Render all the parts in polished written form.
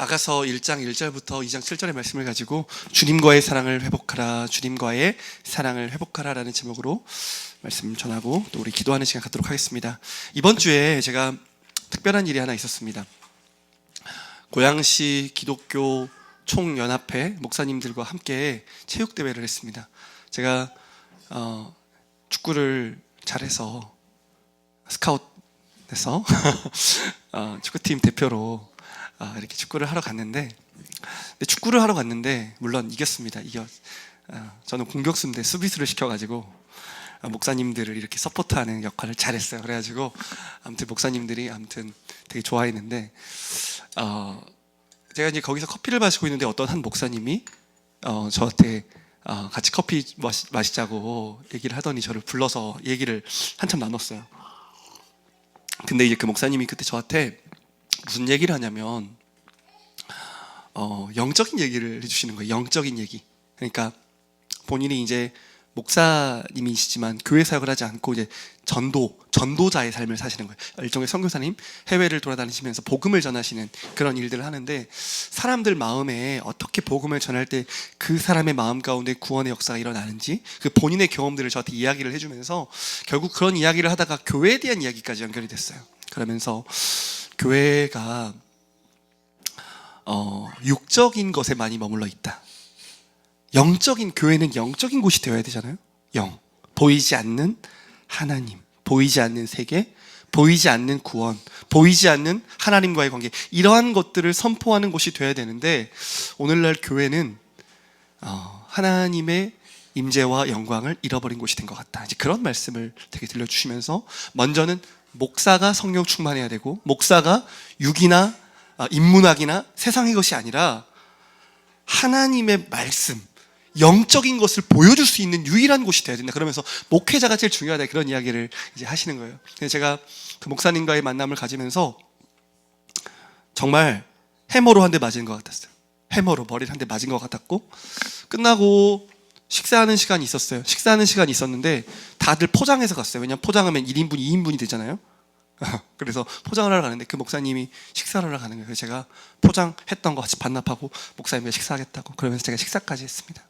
아가서 1장 1절부터 2장 7절의 말씀을 가지고 주님과의 사랑을 회복하라, 주님과의 사랑을 회복하라 라는 제목으로 말씀 전하고 또 우리 기도하는 시간 갖도록 하겠습니다. 이번 주에 제가 특별한 일이 하나 있었습니다. 고양시 기독교 총연합회 목사님들과 함께 체육대회를 했습니다. 제가 축구를 잘해서 스카웃해서 축구팀 대표로 이렇게 축구를 하러 갔는데, 물론 이겼습니다. 저는 공격수인데 수비수를 시켜가지고 목사님들을 이렇게 서포트하는 역할을 잘했어요. 그래가지고 아무튼 목사님들이 되게 좋아했는데, 제가 이제 거기서 커피를 마시고 있는데 어떤 한 목사님이 저한테 같이 커피 마시자고 얘기를 하더니 저를 불러서 얘기를 한참 나눴어요. 근데 이제 그 목사님이 그때 저한테 무슨 얘기를 하냐면 영적인 얘기를 해주시는 거예요. 영적인 얘기. 그러니까 본인이 이제 목사님이시지만 교회 사역을 하지 않고 이제 전도자의 삶을 사시는 거예요. 일종의 선교사님, 해외를 돌아다니시면서 복음을 전하시는 그런 일들을 하는데, 사람들 마음에 어떻게 복음을 전할 때 그 사람의 마음 가운데 구원의 역사가 일어나는지 그 본인의 경험들을 저한테 이야기를 해주면서 결국 그런 이야기를 하다가 교회에 대한 이야기까지 연결이 됐어요. 그러면서 교회가 육적인 것에 많이 머물러 있다. 영적인 교회는 영적인 곳이 되어야 되잖아요. 보이지 않는 하나님, 보이지 않는 세계, 보이지 않는 구원, 보이지 않는 하나님과의 관계, 이러한 것들을 선포하는 곳이 되어야 되는데, 오늘날 교회는 하나님의 임재와 영광을 잃어버린 곳이 된 것 같다. 이제 그런 말씀을 되게 들려주시면서, 먼저는 목사가 성령 충만해야 되고, 목사가 육이나 인문학이나 세상의 것이 아니라 하나님의 말씀, 영적인 것을 보여줄 수 있는 유일한 곳이 되어야 된다. 그러면서 목회자가 제일 중요하다, 그런 이야기를 이제 하시는 거예요. 그래서 제가 그 목사님과의 만남을 가지면서 정말 해머로 한 대 맞은 것 같았어요. 해머로 머리를 한 대 맞은 것 같았고, 끝나고 식사하는 시간이 있었어요. 식사하는 시간이 있었는데 다들 포장해서 갔어요. 왜냐면 포장하면 1인분, 2인분이 되잖아요. 그래서 포장을 하러 가는데 그 목사님이 식사를 하러 가는 거예요. 그래서 제가 포장했던 거 같이 반납하고 목사님과 식사하겠다고, 그러면서 제가 식사까지 했습니다.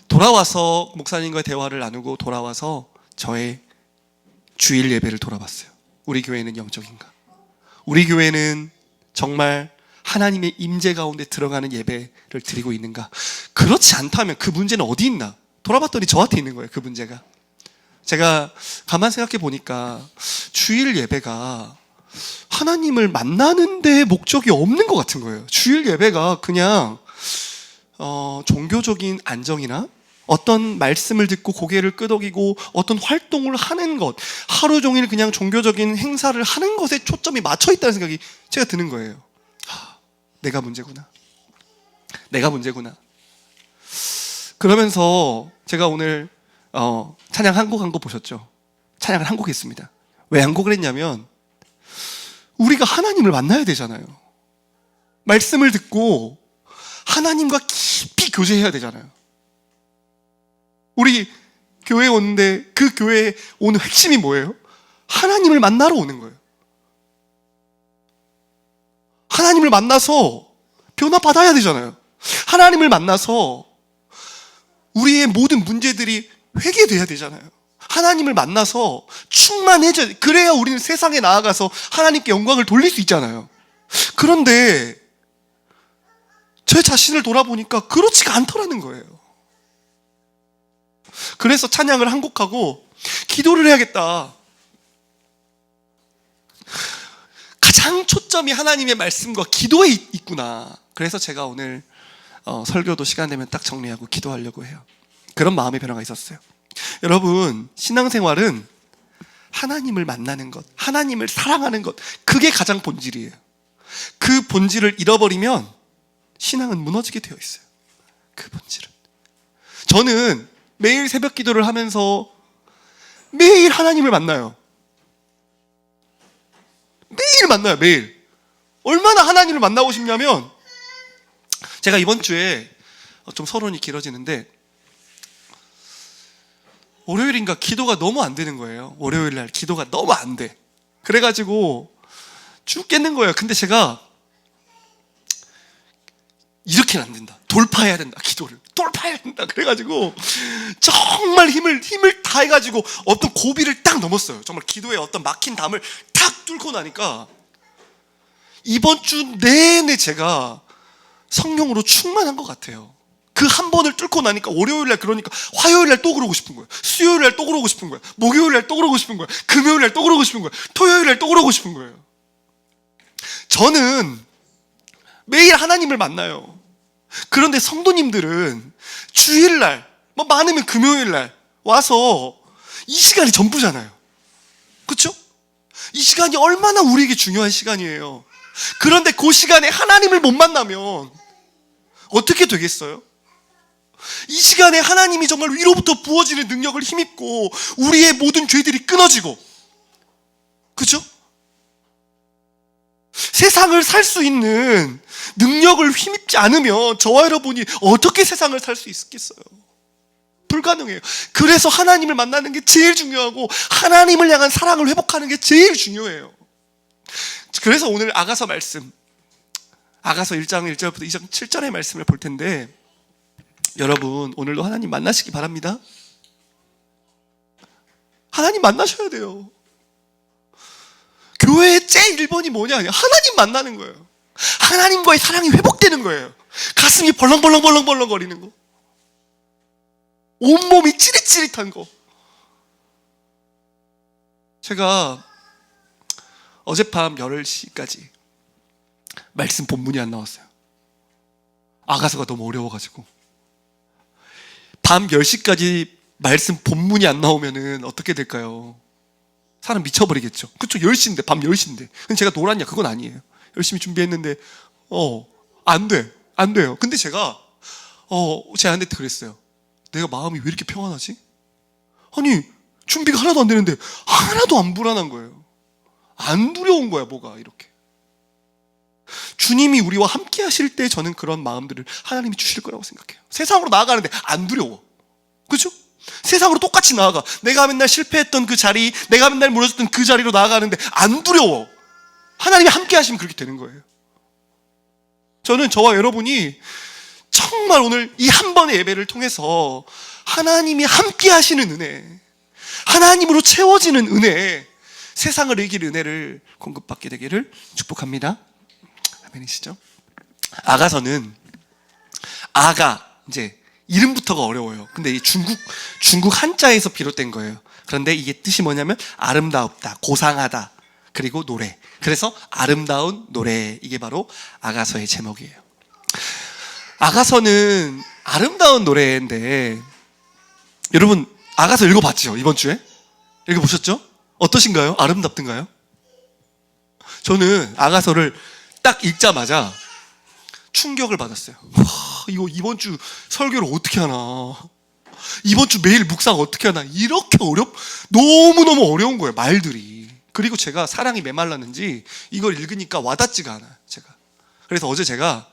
돌아와서 목사님과의 대화를 나누고 돌아와서 저의 주일 예배를 돌아봤어요. 우리 교회는 영적인가? 우리 교회는 정말 하나님의 임재 가운데 들어가는 예배를 드리고 있는가? 그렇지 않다면 그 문제는 어디 있나? 돌아봤더니 저한테 있는 거예요, 그 문제가. 제가 가만 생각해 보니까 주일 예배가 하나님을 만나는 데 목적이 없는 것 같은 거예요. 주일 예배가 그냥 종교적인 안정이나 어떤 말씀을 듣고 고개를 끄덕이고 어떤 활동을 하는 것, 하루 종일 그냥 종교적인 행사를 하는 것에 초점이 맞춰 있다는 생각이 제가 드는 거예요. 내가 문제구나. 그러면서 제가 오늘 찬양 한 곡 보셨죠? 찬양을 한 곡 했습니다. 왜 한 곡을 했냐면, 우리가 하나님을 만나야 되잖아요. 말씀을 듣고 하나님과 깊이 교제해야 되잖아요. 우리 교회에 오는데 그 교회에 오는 핵심이 뭐예요? 하나님을 만나러 오는 거예요. 하나님을 만나서 변화받아야 되잖아요. 하나님을 만나서 우리의 모든 문제들이 회개돼야 되잖아요. 하나님을 만나서 충만해져야 돼. 그래야 우리는 세상에 나아가서 하나님께 영광을 돌릴 수 있잖아요. 그런데 제 자신을 돌아보니까 그렇지가 않더라는 거예요. 그래서 찬양을 한 곡하고 기도를 해야겠다. 가장 초점이 하나님의 말씀과 기도에 있구나. 그래서 제가 오늘 설교도 시간 되면 딱 정리하고 기도하려고 해요. 그런 마음의 변화가 있었어요. 여러분, 신앙생활은 하나님을 만나는 것, 하나님을 사랑하는 것, 그게 가장 본질이에요. 그 본질을 잃어버리면 신앙은 무너지게 되어 있어요. 그 본질은. 저는 매일 새벽 기도를 하면서 매일 하나님을 만나요. 매일. 얼마나 하나님을 만나고 싶냐면, 제가 이번 주에 좀 서론이 길어지는데, 월요일인가 기도가 너무 안 되는 거예요. 월요일 날 기도가 너무 안 돼. 그래가지고 죽겠는 거예요. 근데 제가 이렇게는 안 된다. 돌파해야 된다. 기도를 돌파해야 된다. 그래가지고 정말 힘을 다 해가지고 어떤 고비를 딱 넘었어요. 정말 기도의 어떤 막힌 담을 탁 뚫고 나니까 이번 주 내내 제가 성령으로 충만한 것 같아요. 그 한 번을 뚫고 나니까 월요일날 그러니까 화요일날 또 그러고 싶은 거예요. 수요일날 또 그러고 싶은 거예요. 목요일날 또 그러고 싶은 거예요. 금요일날 또 그러고 싶은 거예요. 토요일날 또 그러고 싶은 거예요. 저는 매일 하나님을 만나요. 그런데 성도님들은 주일날, 뭐 많으면 금요일날 와서 이 시간이 전부잖아요. 그렇죠? 이 시간이 얼마나 우리에게 중요한 시간이에요. 그런데 그 시간에 하나님을 못 만나면 어떻게 되겠어요? 이 시간에 하나님이 정말 위로부터 부어지는 능력을 힘입고 우리의 모든 죄들이 끊어지고, 그렇죠? 세상을 살 수 있는 능력을 힘입지 않으면 저와 여러분이 어떻게 세상을 살 수 있겠어요? 불가능해요. 그래서 하나님을 만나는 게 제일 중요하고 하나님을 향한 사랑을 회복하는 게 제일 중요해요. 그래서 오늘 아가서 말씀, 아가서 1장 1절부터 2장 7절의 말씀을 볼 텐데, 여러분 오늘도 하나님 만나시기 바랍니다. 하나님 만나셔야 돼요. 교회의 제일 1번이 뭐냐? 하나님 만나는 거예요. 하나님과의 사랑이 회복되는 거예요. 가슴이 벌렁벌렁 거리는 거, 온몸이 찌릿찌릿한 거. 제가 어젯밤 10시까지 말씀 본문이 안 나왔어요. 아가서가 너무 어려워가지고. 밤 10시까지 말씀 본문이 안 나오면은 어떻게 될까요? 사람 미쳐버리겠죠. 그쵸? 10시인데, 밤 10시인데. 근데 제가 놀았냐? 그건 아니에요. 열심히 준비했는데, 안 돼요. 근데 제가, 제 아내한테 그랬어요. 내가 마음이 왜 이렇게 평안하지? 아니, 준비가 하나도 안 되는데, 하나도 안 불안한 거예요. 안 두려운 거야, 뭐가, 이렇게. 주님이 우리와 함께 하실 때 저는 그런 마음들을 하나님이 주실 거라고 생각해요. 세상으로 나아가는데 안 두려워. 그죠? 세상으로 똑같이 나아가. 내가 맨날 실패했던 그 자리, 내가 맨날 무너졌던 그 자리로 나아가는데 안 두려워. 하나님이 함께 하시면 그렇게 되는 거예요. 저는 저와 여러분이 정말 오늘 이 한 번의 예배를 통해서 하나님이 함께 하시는 은혜, 하나님으로 채워지는 은혜, 세상을 이길 은혜를 공급받게 되기를 축복합니다. 아멘이시죠? 아가서는, 이제 이름부터가 어려워요. 근데 이 중국 한자에서 비롯된 거예요. 그런데 이게 뜻이 뭐냐면 아름답다, 고상하다, 그리고 노래. 그래서 아름다운 노래, 이게 바로 아가서의 제목이에요. 아가서는 아름다운 노래인데, 여러분 아가서 읽어봤죠? 이번 주에? 읽어보셨죠? 어떠신가요? 아름답던가요? 저는 아가서를 딱 읽자마자 충격을 받았어요. 이거 이번 주 설교를 어떻게 하나, 이번 주 매일 묵상 어떻게 하나, 이렇게 너무너무 어려운 거예요, 말들이. 그리고 제가 사랑이 메말랐는지 이걸 읽으니까 와닿지가 않아요, 제가. 그래서 어제 제가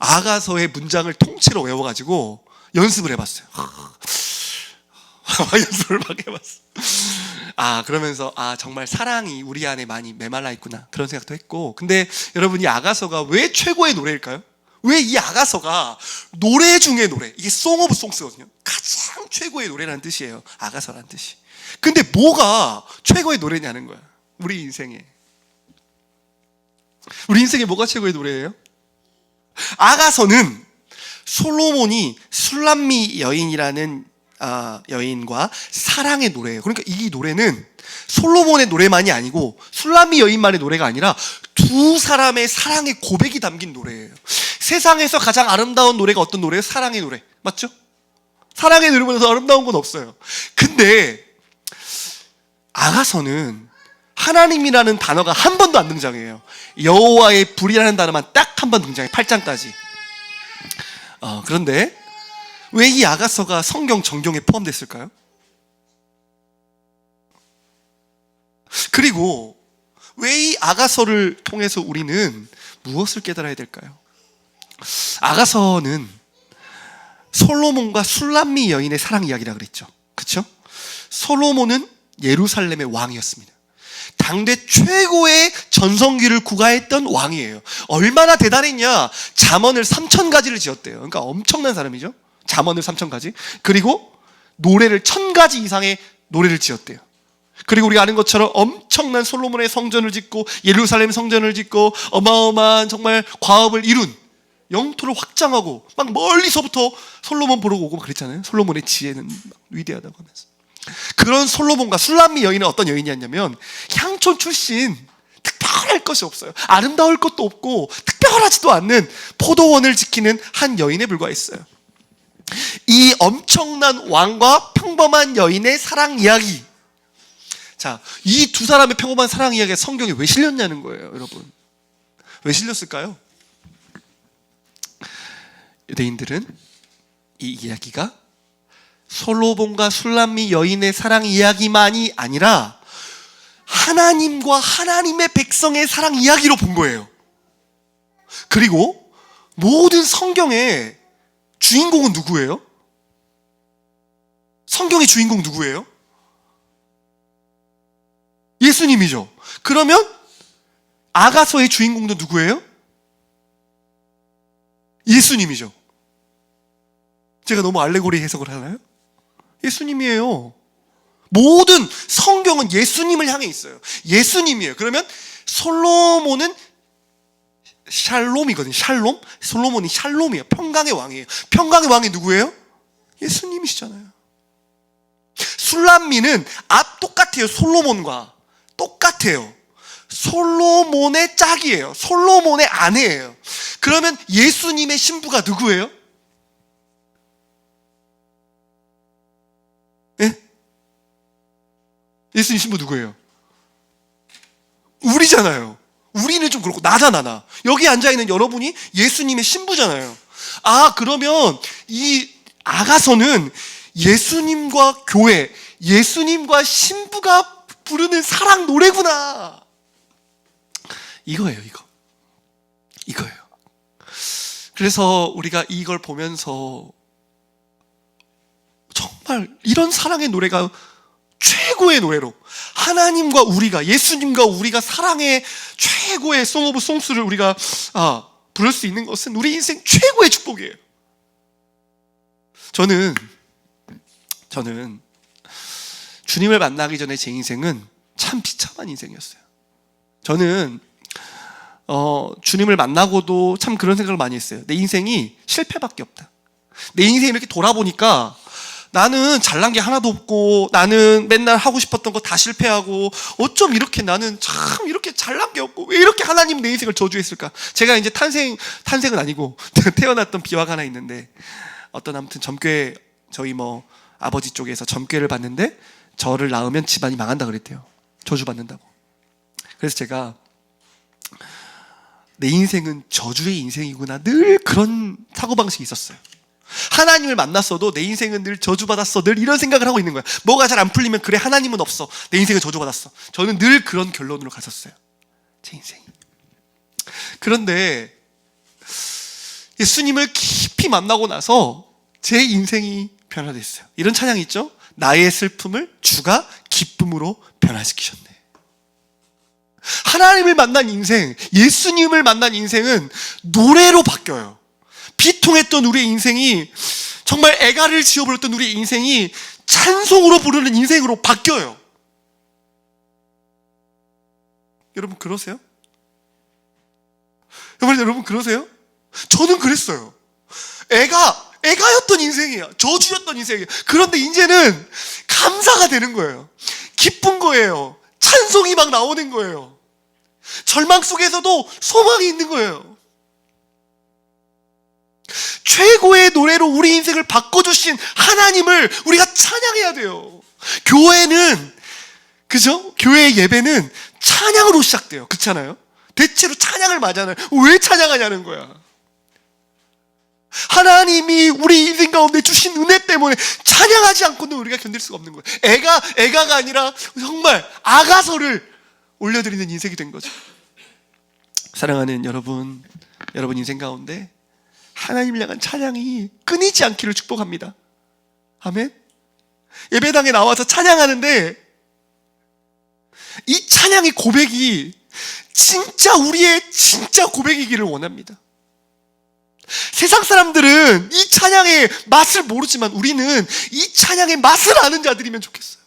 아가서의 문장을 통째로 외워가지고 연습을 해봤어요. 연습을 막 해봤어. 그러면서 정말 사랑이 우리 안에 많이 메말라 있구나, 그런 생각도 했고. 근데 여러분, 이 아가서가 왜 최고의 노래일까요? 왜 이 아가서가 노래 중에 노래, 이게 송 오브 송스거든요. 가장 최고의 노래라는 뜻이에요, 아가서라는 뜻이. 근데 뭐가 최고의 노래냐는 거야. 우리 인생에 뭐가 최고의 노래예요? 아가서는 솔로몬이 술람미 여인이라는 여인과 사랑의 노래예요. 그러니까 이 노래는 솔로몬의 노래만이 아니고 술람미 여인만의 노래가 아니라 두 사람의 사랑의 고백이 담긴 노래예요. 세상에서 가장 아름다운 노래가 어떤 노래예요? 사랑의 노래, 맞죠? 사랑의 노래보다 더 아름다운 건 없어요. 근데 아가서는 하나님이라는 단어가 한 번도 안 등장해요. 여호와의 불이라는 단어만 딱 한 번 등장해요, 8장까지. 그런데 왜 이 아가서가 성경 정경에 포함됐을까요? 그리고 왜 이 아가서를 통해서 우리는 무엇을 깨달아야 될까요? 아가서는 솔로몬과 술람미 여인의 사랑 이야기라 그랬죠. 그렇죠? 솔로몬은 예루살렘의 왕이었습니다. 당대 최고의 전성기를 구가했던 왕이에요. 얼마나 대단했냐? 잠언을 3,000가지를 지었대요. 그러니까 엄청난 사람이죠. 잠언을 3,000가지. 그리고 노래를 1,000가지 이상의 노래를 지었대요. 그리고 우리가 아는 것처럼 엄청난 솔로몬의 성전을 짓고 예루살렘 성전을 짓고 어마어마한 정말 과업을 이룬, 영토를 확장하고 막 멀리서부터 솔로몬 보러 오고 그랬잖아요. 솔로몬의 지혜는 위대하다고 하면서. 그런 솔로몬과 술람미 여인은 어떤 여인이었냐면 향촌 출신, 특별할 것이 없어요. 아름다울 것도 없고 특별하지도 않는 포도원을 지키는 한 여인에 불과했어요. 이 엄청난 왕과 평범한 여인의 사랑 이야기. 자, 이 두 사람의 평범한 사랑 이야기가 성경에 왜 실렸냐는 거예요, 여러분. 왜 실렸을까요? 유대인들은 이 이야기가 솔로몬과 술람미 여인의 사랑 이야기만이 아니라 하나님과 하나님의 백성의 사랑 이야기로 본 거예요. 그리고 모든 성경의 주인공은 누구예요? 성경의 주인공 누구예요? 예수님이죠. 그러면 아가서의 주인공도 누구예요? 예수님이죠. 제가 너무 알레고리 해석을 하나요? 예수님이에요. 모든 성경은 예수님을 향해 있어요. 예수님이에요. 그러면 솔로몬은 샬롬이거든요. 샬롬? 솔로몬이 샬롬이에요. 평강의 왕이에요. 평강의 왕이 누구예요? 예수님이시잖아요. 술람미는 똑같아요. 솔로몬과 똑같아요. 솔로몬의 짝이에요. 솔로몬의 아내예요. 그러면 예수님의 신부가 누구예요? 예? 예수님 신부 누구예요? 우리잖아요. 우리는 좀 그렇고 나잖아, 나. 여기 앉아있는 여러분이 예수님의 신부잖아요. 아, 그러면 이 아가서는 예수님과 교회, 예수님과 신부가 부르는 사랑 노래구나. 이거예요, 이거예요. 그래서 우리가 이걸 보면서 정말 이런 사랑의 노래가 최고의 노래로, 하나님과 우리가, 예수님과 우리가 사랑의 최고의 송 오브 송스를 우리가 부를 수 있는 것은 우리 인생 최고의 축복이에요. 저는 주님을 만나기 전에 제 인생은 참 비참한 인생이었어요. 저는 주님을 만나고도 참 그런 생각을 많이 했어요. 내 인생이 실패밖에 없다. 내 인생을 이렇게 돌아보니까 나는 잘난 게 하나도 없고, 나는 맨날 하고 싶었던 거 다 실패하고, 어쩜 이렇게 나는 참 이렇게 잘난 게 없고, 왜 이렇게 하나님은 내 인생을 저주했을까? 제가 이제 탄생은 아니고 태어났던 비화가 하나 있는데, 아무튼 점괘, 저희 아버지 쪽에서 점괘를 받는데 저를 낳으면 집안이 망한다 그랬대요. 저주받는다고. 그래서 제가 내 인생은 저주의 인생이구나, 늘 그런 사고방식이 있었어요. 하나님을 만났어도 내 인생은 늘 저주받았어, 늘 이런 생각을 하고 있는 거야. 뭐가 잘 안 풀리면 그래, 하나님은 없어, 내 인생은 저주받았어. 저는 늘 그런 결론으로 갔었어요, 제 인생이. 그런데 예수님을 깊이 만나고 나서 제 인생이 변화됐어요. 이런 찬양이 있죠? 나의 슬픔을 주가 기쁨으로 변화시키셨네. 하나님을 만난 인생, 예수님을 만난 인생은 노래로 바뀌어요. 비통했던 우리의 인생이, 정말 애가를 지어버렸던 우리의 인생이 찬송으로 부르는 인생으로 바뀌어요. 여러분 그러세요? 여러분 그러세요? 저는 그랬어요. 애가였던 인생이야. 저주였던 인생이에요. 그런데 이제는 감사가 되는 거예요. 기쁜 거예요. 찬송이 막 나오는 거예요. 절망 속에서도 소망이 있는 거예요. 최고의 노래로 우리 인생을 바꿔주신 하나님을 우리가 찬양해야 돼요. 교회는, 그죠? 교회의 예배는 찬양으로 시작돼요. 그렇잖아요? 대체로 찬양을 맞아요. 왜 찬양하냐는 거야. 하나님이 우리 인생 가운데 주신 은혜 때문에 찬양하지 않고는 우리가 견딜 수가 없는 거예요. 애가가 아니라 정말 아가서를 올려드리는 인생이 된 거죠. 사랑하는 여러분 인생 가운데 하나님을 향한 찬양이 끊이지 않기를 축복합니다. 아멘. 예배당에 나와서 찬양하는데 이 찬양의 고백이 진짜 우리의 진짜 고백이기를 원합니다. 세상 사람들은 이 찬양의 맛을 모르지만 우리는 이 찬양의 맛을 아는 자들이면 좋겠어요.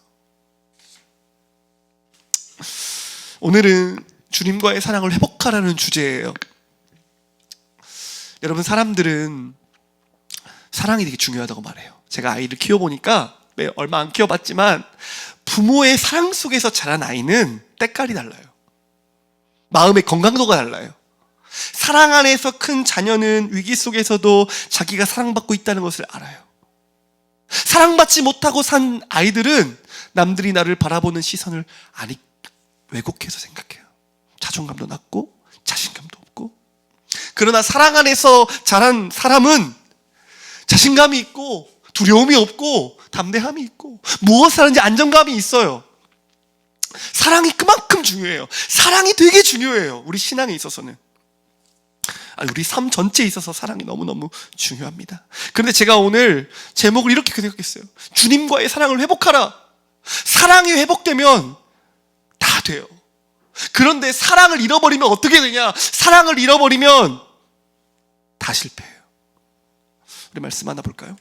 오늘은 주님과의 사랑을 회복하라는 주제예요. 여러분, 사람들은 사랑이 되게 중요하다고 말해요. 제가 아이를 키워보니까 얼마 안 키워봤지만 부모의 사랑 속에서 자란 아이는 때깔이 달라요. 마음의 건강도가 달라요. 사랑 안에서 큰 자녀는 위기 속에서도 자기가 사랑받고 있다는 것을 알아요. 사랑받지 못하고 산 아이들은 남들이 나를 바라보는 시선을 왜곡해서 생각해요. 자존감도 낮고 자신감도 없고. 그러나 사랑 안에서 자란 사람은 자신감이 있고 두려움이 없고 담대함이 있고 무엇을 하는지 안정감이 있어요. 사랑이 그만큼 중요해요. 사랑이 되게 중요해요. 우리 신앙에 있어서는. 우리 삶 전체에 있어서 사랑이 너무너무 중요합니다. 그런데 제가 오늘 제목을 이렇게 생각했어요. 주님과의 사랑을 회복하라. 사랑이 회복되면 다 돼요. 그런데 사랑을 잃어버리면 어떻게 되냐? 사랑을 잃어버리면 다 실패해요. 우리 말씀 하나 볼까요?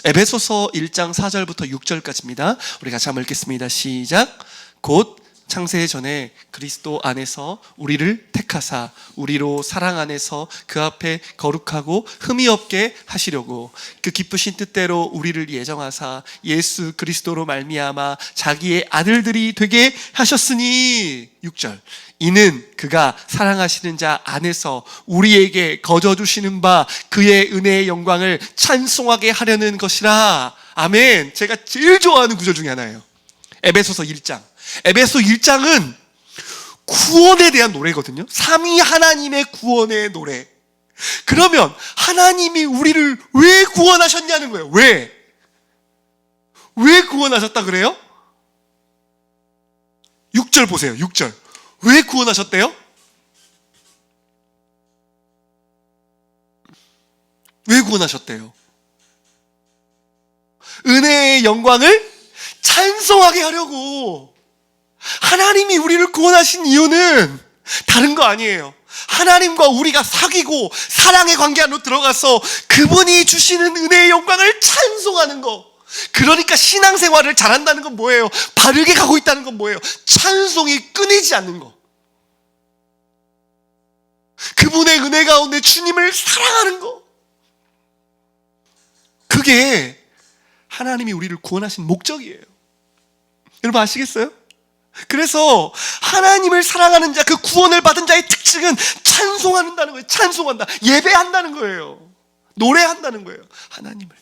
에베소서 1장 4절부터 6절까지입니다. 우리 같이 한번 읽겠습니다. 시작. 곧 창세 전에 그리스도 안에서 우리를 택하사 우리로 사랑 안에서 그 앞에 거룩하고 흠이 없게 하시려고 그 기쁘신 뜻대로 우리를 예정하사 예수 그리스도로 말미암아 자기의 아들들이 되게 하셨으니. 6절. 이는 그가 사랑하시는 자 안에서 우리에게 거저 주시는 바 그의 은혜의 영광을 찬송하게 하려는 것이라. 아멘. 제가 제일 좋아하는 구절 중에 하나예요. 에베소서 1장. 에베소 1장은 구원에 대한 노래거든요. 삼위 하나님의 구원의 노래. 그러면 하나님이 우리를 왜 구원하셨냐는 거예요. 왜 구원하셨다 그래요? 6절 보세요. 6절. 왜 구원하셨대요? 왜 구원하셨대요? 은혜의 영광을 찬송하게 하려고. 하나님이 우리를 구원하신 이유는 다른 거 아니에요. 하나님과 우리가 사귀고 사랑의 관계 안으로 들어가서 그분이 주시는 은혜의 영광을 찬송하는 거. 그러니까 신앙생활을 잘한다는 건 뭐예요? 바르게 가고 있다는 건 뭐예요? 찬송이 끊이지 않는 거. 그분의 은혜 가운데 주님을 사랑하는 거. 그게 하나님이 우리를 구원하신 목적이에요. 여러분 아시겠어요? 그래서 하나님을 사랑하는 자, 그 구원을 받은 자의 특징은 찬송한다는 거예요. 찬송한다. 예배한다는 거예요. 노래한다는 거예요. 하나님을.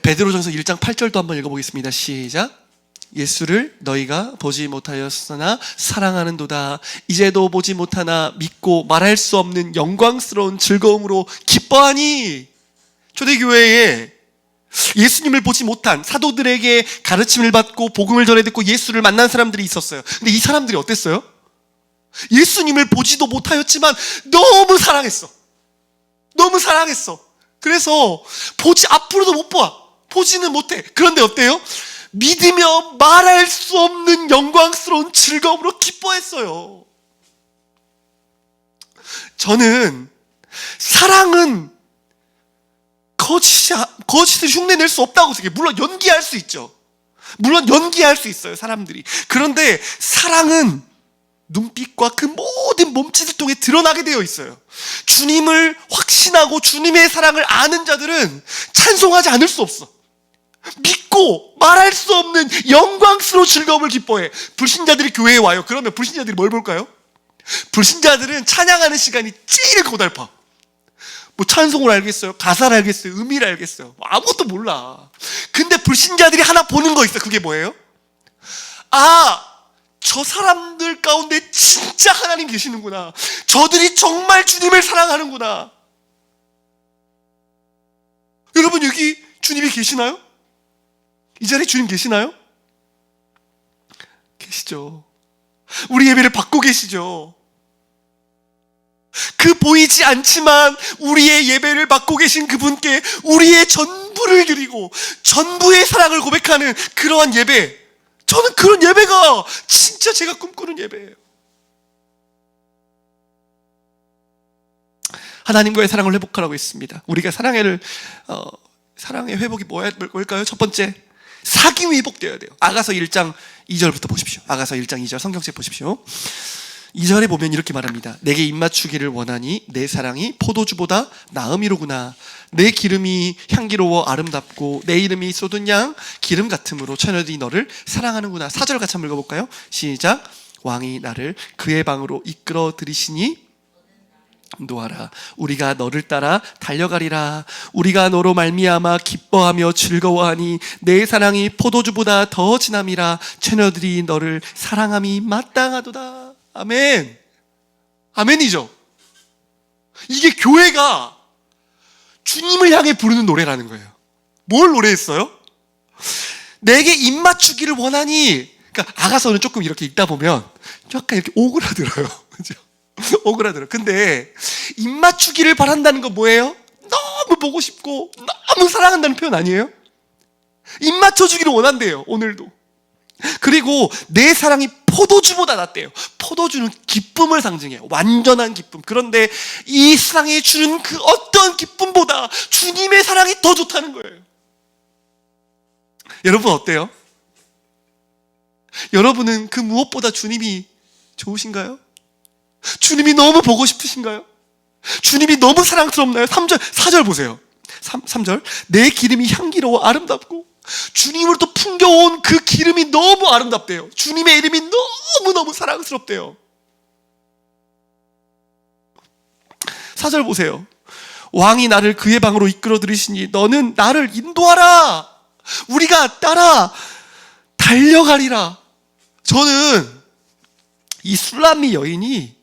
베드로전서 1장 8절도 한번 읽어보겠습니다. 시작. 예수를 너희가 보지 못하였으나 사랑하는도다. 이제도 보지 못하나 믿고 말할 수 없는 영광스러운 즐거움으로 기뻐하니. 초대교회에 예수님을 보지 못한 사도들에게 가르침을 받고 복음을 전해 듣고 예수를 만난 사람들이 있었어요. 근데 이 사람들이 어땠어요? 예수님을 보지도 못하였지만 너무 사랑했어. 너무 사랑했어. 그래서 앞으로도 못 봐. 보지는 못해. 그런데 어때요? 믿으며 말할 수 없는 영광스러운 즐거움으로 기뻐했어요. 저는 사랑은 거짓을 흉내낼 수 없다고 생각해요. 물론 연기할 수 있죠. 물론 연기할 수 있어요, 사람들이. 그런데 사랑은 눈빛과 그 모든 몸짓을 통해 드러나게 되어 있어요. 주님을 확신하고 주님의 사랑을 아는 자들은 찬송하지 않을 수 없어. 믿고 말할 수 없는 영광스러운 즐거움을 기뻐해. 불신자들이 교회에 와요. 그러면 불신자들이 뭘 볼까요? 불신자들은 찬양하는 시간이 제일 고달파. 뭐 찬송을 알겠어요? 가사를 알겠어요? 의미를 알겠어요? 아무것도 몰라. 근데 불신자들이 하나 보는 거 있어요. 그게 뭐예요? 저 사람들 가운데 진짜 하나님 계시는구나. 저들이 정말 주님을 사랑하는구나. 여러분 여기 주님이 계시나요? 이 자리에 주님 계시나요? 계시죠. 우리 예배를 받고 계시죠. 그 보이지 않지만 우리의 예배를 받고 계신 그분께 우리의 전부를 드리고 전부의 사랑을 고백하는 그러한 예배, 저는 그런 예배가 진짜 제가 꿈꾸는 예배예요. 하나님과의 사랑을 회복하라고 했습니다. 우리가 사랑의 회복이 뭘까요? 첫 번째, 사귐이 회복되어야 돼요. 아가서 1장 2절부터 보십시오. 아가서 1장 2절 성경책 보십시오. 2절에 보면 이렇게 말합니다. 내게 입맞추기를 원하니 내 사랑이 포도주보다 나음이로구나. 내 기름이 향기로워 아름답고 내 이름이 쏟은 양 기름 같음으로 처녀들이 너를 사랑하는구나. 4절 같이 한번 읽어볼까요? 시작. 왕이 나를 그의 방으로 이끌어 들이시니 노하라. 우리가 너를 따라 달려가리라. 우리가 너로 말미암아 기뻐하며 즐거워하니 내 사랑이 포도주보다 더 진함이라. 처녀들이 너를 사랑함이 마땅하도다. 아멘. 아멘이죠. 이게 교회가 주님을 향해 부르는 노래라는 거예요. 뭘 노래했어요? 내게 입맞추기를 원하니. 그러니까 아가서는 조금 이렇게 읽다 보면 약간 이렇게 오그라들어요. 그죠? 오그라들어. 근데 입맞추기를 바란다는 건 뭐예요? 너무 보고 싶고 너무 사랑한다는 표현 아니에요? 입맞춰주기를 원한대요. 오늘도. 그리고 내 사랑이 포도주보다 낫대요. 포도주는 기쁨을 상징해요. 완전한 기쁨. 그런데 이 사랑이 주는 그 어떤 기쁨보다 주님의 사랑이 더 좋다는 거예요. 여러분 어때요? 여러분은 그 무엇보다 주님이 좋으신가요? 주님이 너무 보고 싶으신가요? 주님이 너무 사랑스럽나요? 4절 보세요. 3절. 내 기름이 향기로워 아름답고. 주님을 또 풍겨온 그 기름이 너무 아름답대요. 주님의 이름이 너무너무 사랑스럽대요. 4절 보세요. 왕이 나를 그의 방으로 이끌어 들이시니 너는 나를 인도하라. 우리가 따라 달려가리라. 저는 이 술람미 여인이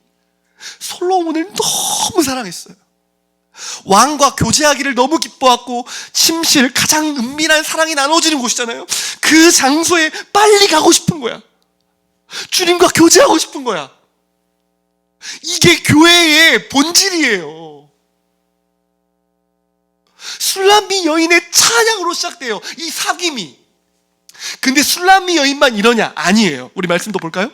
솔로몬을 너무 사랑했어요. 왕과 교제하기를 너무 기뻐했고, 침실, 가장 은밀한 사랑이 나눠지는 곳이잖아요. 그 장소에 빨리 가고 싶은 거야. 주님과 교제하고 싶은 거야. 이게 교회의 본질이에요. 술람미 여인의 찬양으로 시작돼요. 이 사귐이. 근데 술람미 여인만 이러냐? 아니에요. 우리 말씀도 볼까요?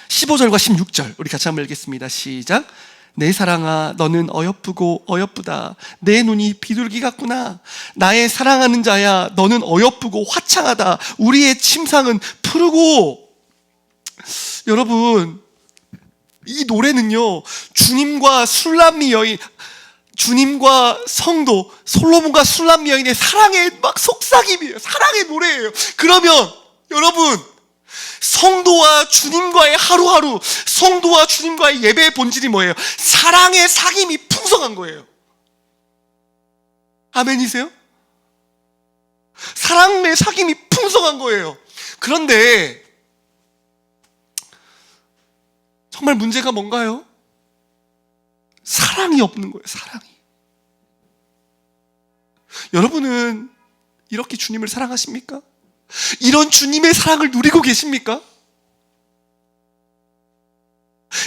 15절과 16절 우리 같이 한번 읽겠습니다. 시작. 내 사랑아 너는 어여쁘고 어여쁘다. 내 눈이 비둘기 같구나. 나의 사랑하는 자야 너는 어여쁘고 화창하다. 우리의 침상은 푸르고. 여러분 이 노래는요 주님과 술람미 여인, 주님과 성도 솔로몬과 술람미 여인의 사랑의 막 속삭임이에요. 사랑의 노래예요. 그러면 여러분 성도와 주님과의 하루하루, 성도와 주님과의 예배의 본질이 뭐예요? 사랑의 사귐이 풍성한 거예요. 아멘이세요? 사랑의 사귐이 풍성한 거예요. 그런데 정말 문제가 뭔가요? 사랑이 없는 거예요. 사랑이. 여러분은 이렇게 주님을 사랑하십니까? 이런 주님의 사랑을 누리고 계십니까?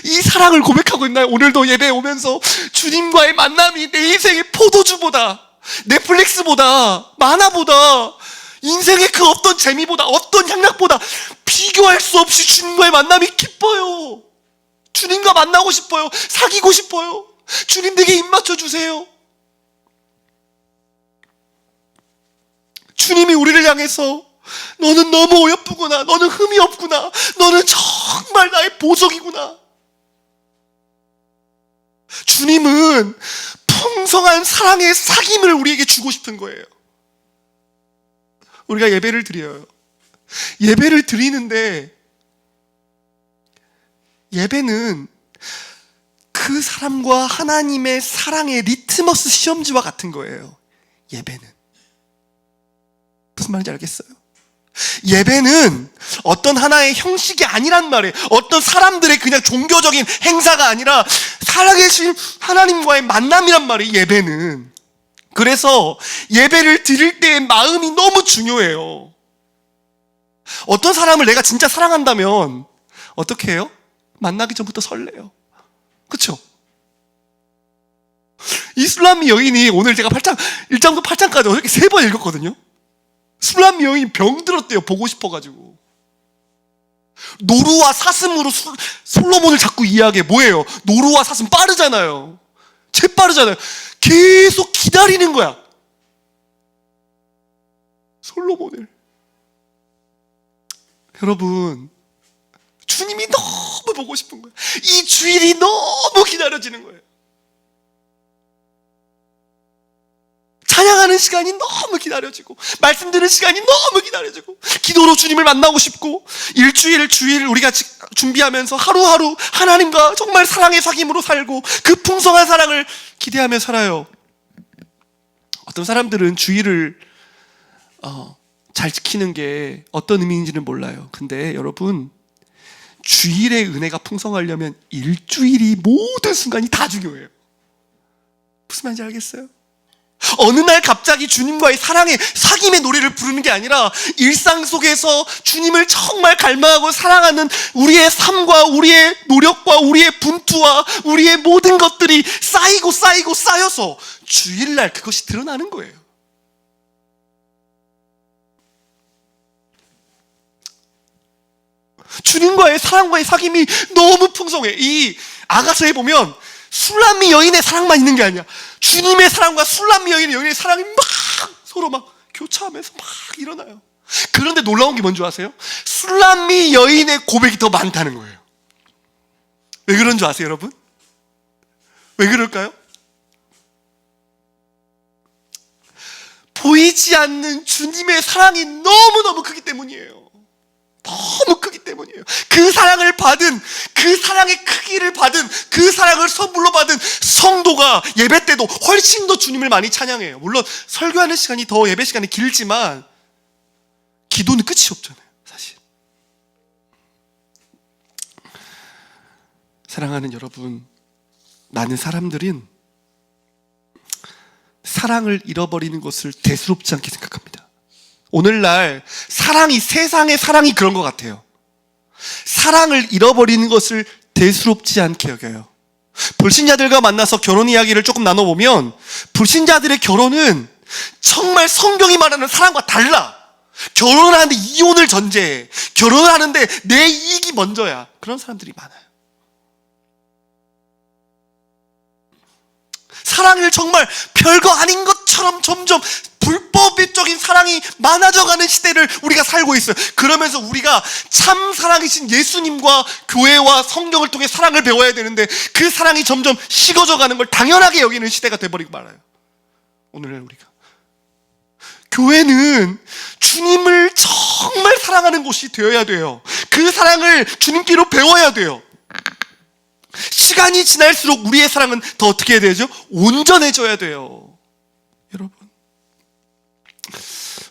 이 사랑을 고백하고 있나요? 오늘도 예배에 오면서 주님과의 만남이 내 인생의 포도주보다, 넷플릭스보다, 만화보다, 인생의 그 어떤 재미보다, 어떤 향락보다 비교할 수 없이 주님과의 만남이 기뻐요. 주님과 만나고 싶어요. 사귀고 싶어요. 주님 내게 입맞춰 주세요. 주님이 우리를 향해서 너는 너무 어여쁘구나. 너는 흠이 없구나. 너는 정말 나의 보석이구나. 주님은 풍성한 사랑의 사귐을 우리에게 주고 싶은 거예요. 우리가 예배를 드려요. 예배를 드리는데 예배는 그 사람과 하나님의 사랑의 리트머스 시험지와 같은 거예요. 예배는. 무슨 말인지 알겠어요? 예배는 어떤 하나의 형식이 아니란 말이에요. 어떤 사람들의 그냥 종교적인 행사가 아니라 살아계신 하나님과의 만남이란 말이에요. 예배는. 그래서 예배를 드릴 때의 마음이 너무 중요해요. 어떤 사람을 내가 진짜 사랑한다면 어떻게 해요? 만나기 전부터 설레요. 그쵸? 이슬람미 여인이 오늘 제가 1장부터 8장까지 어저께 3번 읽었거든요. 술람미 여인 병들었대요. 보고 싶어가지고. 노루와 사슴으로 솔로몬을 자꾸 이해하게. 뭐예요? 노루와 사슴 빠르잖아요. 재빠르잖아요. 계속 기다리는 거야, 솔로몬을. 여러분, 주님이 너무 보고 싶은 거예요. 이 주일이 너무 기다려지는 거예요. 찬양하는 시간이 너무 기다려지고, 말씀 듣는 시간이 너무 기다려지고, 기도로 주님을 만나고 싶고, 주일 우리가 준비하면서 하루하루 하나님과 정말 사랑의 사귐으로 살고 그 풍성한 사랑을 기대하며 살아요. 어떤 사람들은 주일을 잘 지키는 게 어떤 의미인지는 몰라요. 근데 여러분, 주일의 은혜가 풍성하려면 일주일이 모든 순간이 다 중요해요. 무슨 말인지 알겠어요? 어느 날 갑자기 주님과의 사랑의 사귐의 노래를 부르는 게 아니라 일상 속에서 주님을 정말 갈망하고 사랑하는 우리의 삶과 우리의 노력과 우리의 분투와 우리의 모든 것들이 쌓여서 주일날 그것이 드러나는 거예요. 주님과의 사랑과의 사귐이 너무 풍성해. 이 아가서에 보면 술람미 여인의 사랑만 있는 게 아니야. 주님의 사랑과 술람미 여인의 사랑이 막 서로 막 교차하면서 막 일어나요. 그런데 놀라운 게 뭔지 아세요? 술람미 여인의 고백이 더 많다는 거예요. 왜 그런 줄 아세요, 여러분? 왜 그럴까요? 보이지 않는 주님의 사랑이 너무너무 크기 때문이에요. 너무 크기 때문이에요. 그 사랑을 받은, 그 사랑의 크기를 받은, 그 사랑을 선물로 받은 성도가 예배 때도 훨씬 더 주님을 많이 찬양해요. 물론 설교하는 시간이 더 예배 시간이 길지만 기도는 끝이 없잖아요, 사실. 사랑하는 여러분, 많은 사람들은 사랑을 잃어버리는 것을 대수롭지 않게 생각합니다. 오늘날 세상의 사랑이 그런 것 같아요. 사랑을 잃어버리는 것을 대수롭지 않게 여겨요. 불신자들과 만나서 결혼 이야기를 조금 나눠보면 불신자들의 결혼은 정말 성경이 말하는 사랑과 달라. 결혼하는데 이혼을 전제해. 결혼하는데 내 이익이 먼저야. 그런 사람들이 많아요. 사랑을 정말 별거 아닌 것처럼 점점 불법적인 사랑이 많아져가는 시대를 우리가 살고 있어요. 그러면서 우리가 참 사랑이신 예수님과 교회와 성경을 통해 사랑을 배워야 되는데 그 사랑이 점점 식어져가는 걸 당연하게 여기는 시대가 돼버리고 말아요. 오늘날 우리가 교회는 주님을 정말 사랑하는 곳이 되어야 돼요. 그 사랑을 주님께로 배워야 돼요. 시간이 지날수록 우리의 사랑은 더 어떻게 해야 되죠? 온전해져야 돼요. 여러분,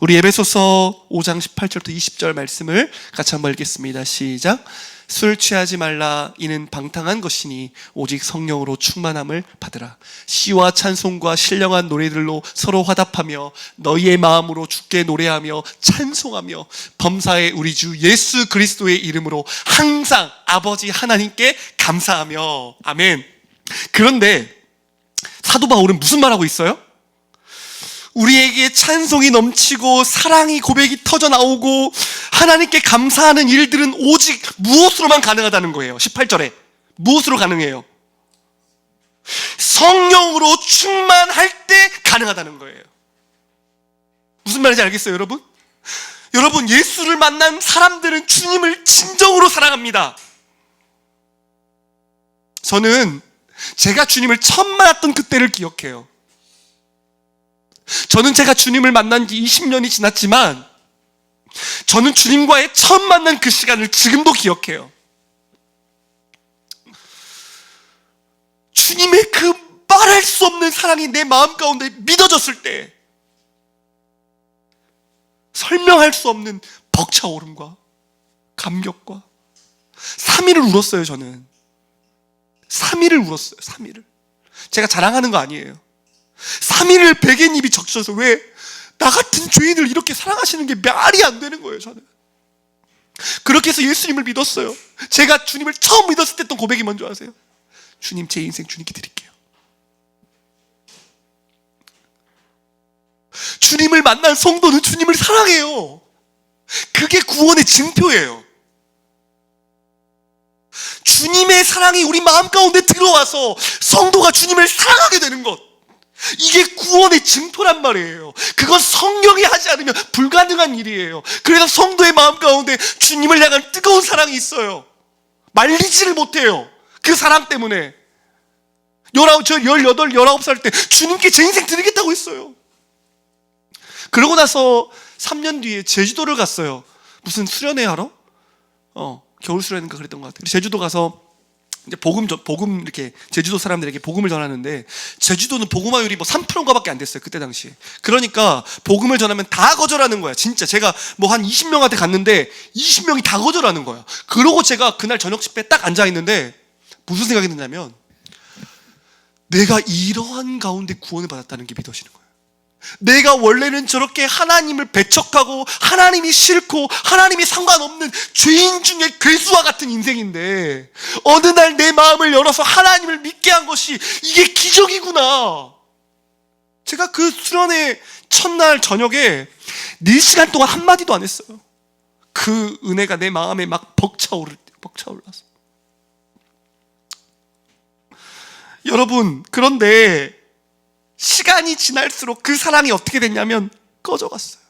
우리 에베소서 5장 18절부터 20절 말씀을 같이 한번 읽겠습니다. 시작. 술 취하지 말라. 이는 방탕한 것이니 오직 성령으로 충만함을 받으라. 시와 찬송과 신령한 노래들로 서로 화답하며 너희의 마음으로 주께 노래하며 찬송하며 범사의 우리 주 예수 그리스도의 이름으로 항상 아버지 하나님께 감사하며. 아멘. 그런데 사도 바울은 무슨 말하고 있어요? 우리에게 찬송이 넘치고 사랑이 고백이 터져 나오고 하나님께 감사하는 일들은 오직 무엇으로만 가능하다는 거예요. 18절에 무엇으로 가능해요? 성령으로 충만할 때 가능하다는 거예요. 무슨 말인지 알겠어요, 여러분? 여러분, 예수를 만난 사람들은 주님을 진정으로 사랑합니다. 저는 제가 주님을 처음 만났던 그때를 기억해요. 저는 제가 주님을 만난 지 20년이 지났지만 저는 주님과의 처음 만난 그 시간을 지금도 기억해요. 주님의 그 말할 수 없는 사랑이 내 마음 가운데 믿어졌을 때 설명할 수 없는 벅차오름과 감격과 3일을 울었어요. 저는 3일을 울었어요. 3일을. 제가 자랑하는 거 아니에요. 3일을 베갯잎이 적셔서. 왜? 나 같은 죄인을 이렇게 사랑하시는 게 말이 안 되는 거예요. 저는 그렇게 해서 예수님을 믿었어요. 제가 주님을 처음 믿었을 때 했던 고백이 뭔지 아세요? 주님, 제 인생 주님께 드릴게요. 주님을 만난 성도는 주님을 사랑해요. 그게 구원의 증표예요. 주님의 사랑이 우리 마음 가운데 들어와서 성도가 주님을 사랑하게 되는 것, 이게 구원의 증표란 말이에요. 그건 성령이 하지 않으면 불가능한 일이에요. 그래서 성도의 마음 가운데 주님을 향한 뜨거운 사랑이 있어요. 말리지를 못해요. 그 사랑 때문에. 저 18, 19살 때 주님께 제 인생 드리겠다고 했어요. 그러고 나서 3년 뒤에 제주도를 갔어요. 무슨 수련회 하러? 겨울 수련회인가 그랬던 것 같아요. 제주도 가서 이제 복음 이렇게 제주도 사람들에게 복음을 전하는데, 제주도는 복음화율이 뭐 3%인가밖에 안 됐어요, 그때 당시에. 그러니까 복음을 전하면 다 거절하는 거야. 진짜 제가 뭐 한 20명한테 갔는데 20명이 다 거절하는 거야. 그러고 제가 그날 저녁 집회에 딱 앉아 있는데 무슨 생각이 드냐면, 내가 이러한 가운데 구원을 받았다는 게 믿어지는 거예요. 내가 원래는 저렇게 하나님을 배척하고 하나님이 싫고 하나님이 상관없는 죄인 중에 괴수와 같은 인생인데, 어느 날 내 마음을 열어서 하나님을 믿게 한 것이 이게 기적이구나. 제가 그 수련회 첫날 저녁에 4시간 동안 한마디도 안 했어요. 그 은혜가 내 마음에 막 벅차올라서. 여러분, 그런데 시간이 지날수록 그 사랑이 어떻게 됐냐면 꺼져갔어요.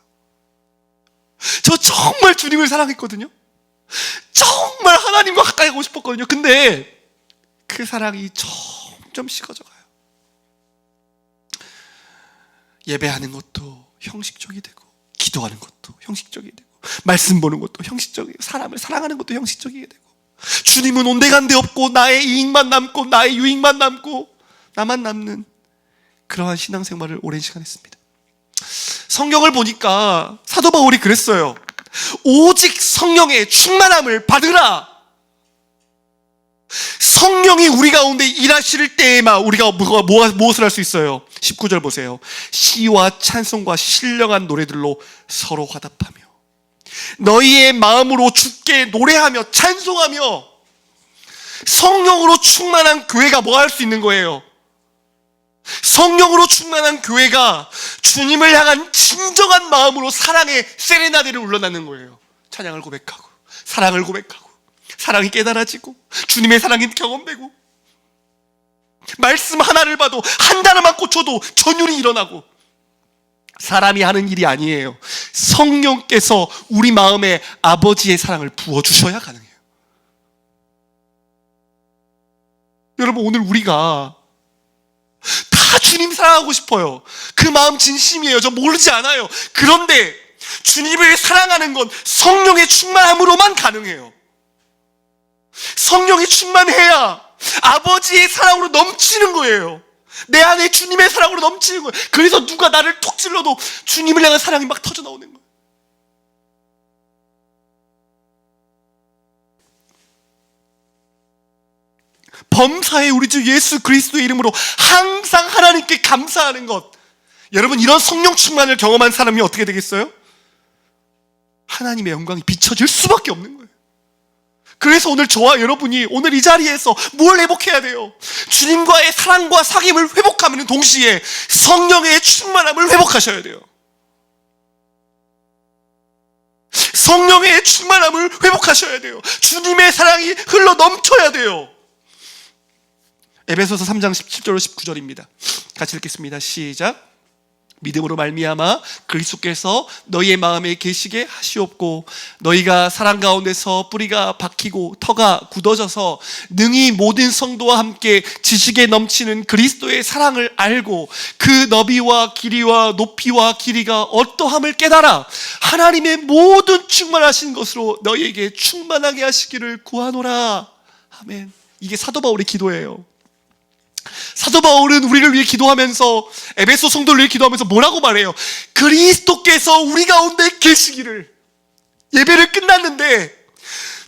저 정말 주님을 사랑했거든요. 정말 하나님과 가까이 가고 싶었거든요. 근데 그 사랑이 점점 식어져가요. 예배하는 것도 형식적이 되고, 기도하는 것도 형식적이 되고, 말씀 보는 것도 형식적이고, 사람을 사랑하는 것도 형식적이게 되고, 주님은 온데간데 없고 나의 이익만 남고 나의 유익만 남고 나만 남는 그러한 신앙생활을 오랜 시간 했습니다. 성경을 보니까 사도 바울이 그랬어요. 오직 성령의 충만함을 받으라. 성령이 우리 가운데 일하실 때에만 우리가 무엇을 할 수 있어요? 19절 보세요. 시와 찬송과 신령한 노래들로 서로 화답하며 너희의 마음으로 주께 노래하며 찬송하며. 성령으로 충만한 교회가 뭐 할 수 있는 거예요? 성령으로 충만한 교회가 주님을 향한 진정한 마음으로 사랑의 세레나데를 울려놓는 거예요. 찬양을 고백하고, 사랑을 고백하고, 사랑이 깨달아지고, 주님의 사랑이 경험되고, 말씀 하나를 봐도 한 단어만 꽂혀도 전율이 일어나고. 사람이 하는 일이 아니에요. 성령께서 우리 마음에 아버지의 사랑을 부어주셔야 가능해요. 여러분, 오늘 우리가 다 주님 사랑하고 싶어요. 그 마음 진심이에요. 저 모르지 않아요. 그런데 주님을 사랑하는 건 성령의 충만함으로만 가능해요. 성령이 충만해야 아버지의 사랑으로 넘치는 거예요. 내 안에 주님의 사랑으로 넘치는 거예요. 그래서 누가 나를 톡 찔러도 주님을 향한 사랑이 막 터져 나오는 거예요. 범사에 우리 주 예수 그리스도의 이름으로 항상 하나님께 감사하는 것. 여러분, 이런 성령 충만을 경험한 사람이 어떻게 되겠어요? 하나님의 영광이 비춰질 수밖에 없는 거예요. 그래서 오늘 저와 여러분이 오늘 이 자리에서 뭘 회복해야 돼요? 주님과의 사랑과 사귐을 회복하면 동시에 성령의 충만함을 회복하셔야 돼요. 성령의 충만함을 회복하셔야 돼요. 주님의 사랑이 흘러 넘쳐야 돼요. 에베소서 3장 17절 19절입니다. 같이 읽겠습니다. 시작. 믿음으로 말미암아 그리스도께서 너희의 마음에 계시게 하시옵고 너희가 사랑 가운데서 뿌리가 박히고 터가 굳어져서 능히 모든 성도와 함께 지식에 넘치는 그리스도의 사랑을 알고 그 너비와 길이와 높이와 길이가 어떠함을 깨달아 하나님의 모든 충만하신 것으로 너희에게 충만하게 하시기를 구하노라. 아멘. 이게 사도 바울의 기도예요. 사도 바울은 우리를 위해 기도하면서, 에베소 성도를 위해 기도하면서 뭐라고 말해요? 그리스도께서 우리 가운데 계시기를. 예배를 끝났는데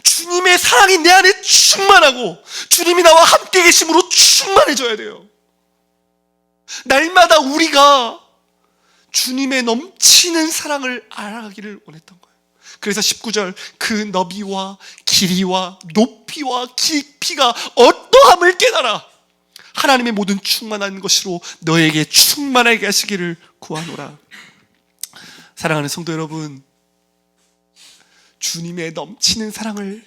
주님의 사랑이 내 안에 충만하고 주님이 나와 함께 계심으로 충만해져야 돼요. 날마다 우리가 주님의 넘치는 사랑을 알아가기를 원했던 거예요. 그래서 19절, 그 너비와 길이와 높이와 깊이가 어떠함을 깨달아. 하나님의 모든 충만한 것으로 너에게 충만하게 하시기를 구하노라. 사랑하는 성도 여러분, 주님의 넘치는 사랑을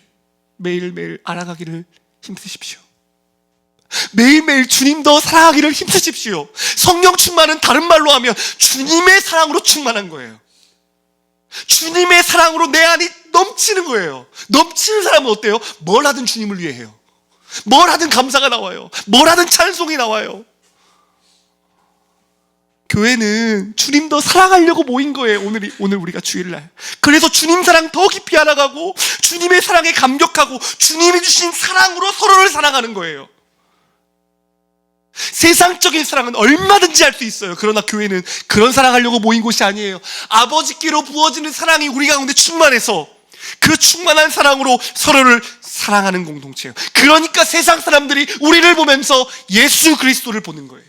매일매일 알아가기를 힘쓰십시오. 매일매일 주님 더 사랑하기를 힘쓰십시오. 성령 충만은 다른 말로 하면 주님의 사랑으로 충만한 거예요. 주님의 사랑으로 내 안이 넘치는 거예요. 넘치는 사람은 어때요? 뭘 하든 주님을 위해 해요. 뭘 하든 감사가 나와요. 뭘 하든 찬송이 나와요. 교회는 주님 더 사랑하려고 모인 거예요. 오늘 우리가 주일날. 그래서 주님 사랑 더 깊이 알아가고 주님의 사랑에 감격하고 주님이 주신 사랑으로 서로를 사랑하는 거예요. 세상적인 사랑은 얼마든지 할 수 있어요. 그러나 교회는 그런 사랑하려고 모인 곳이 아니에요. 아버지께로 부어지는 사랑이 우리 가운데 충만해서 그 충만한 사랑으로 서로를 사랑하는 공동체예요. 그러니까 세상 사람들이 우리를 보면서 예수 그리스도를 보는 거예요.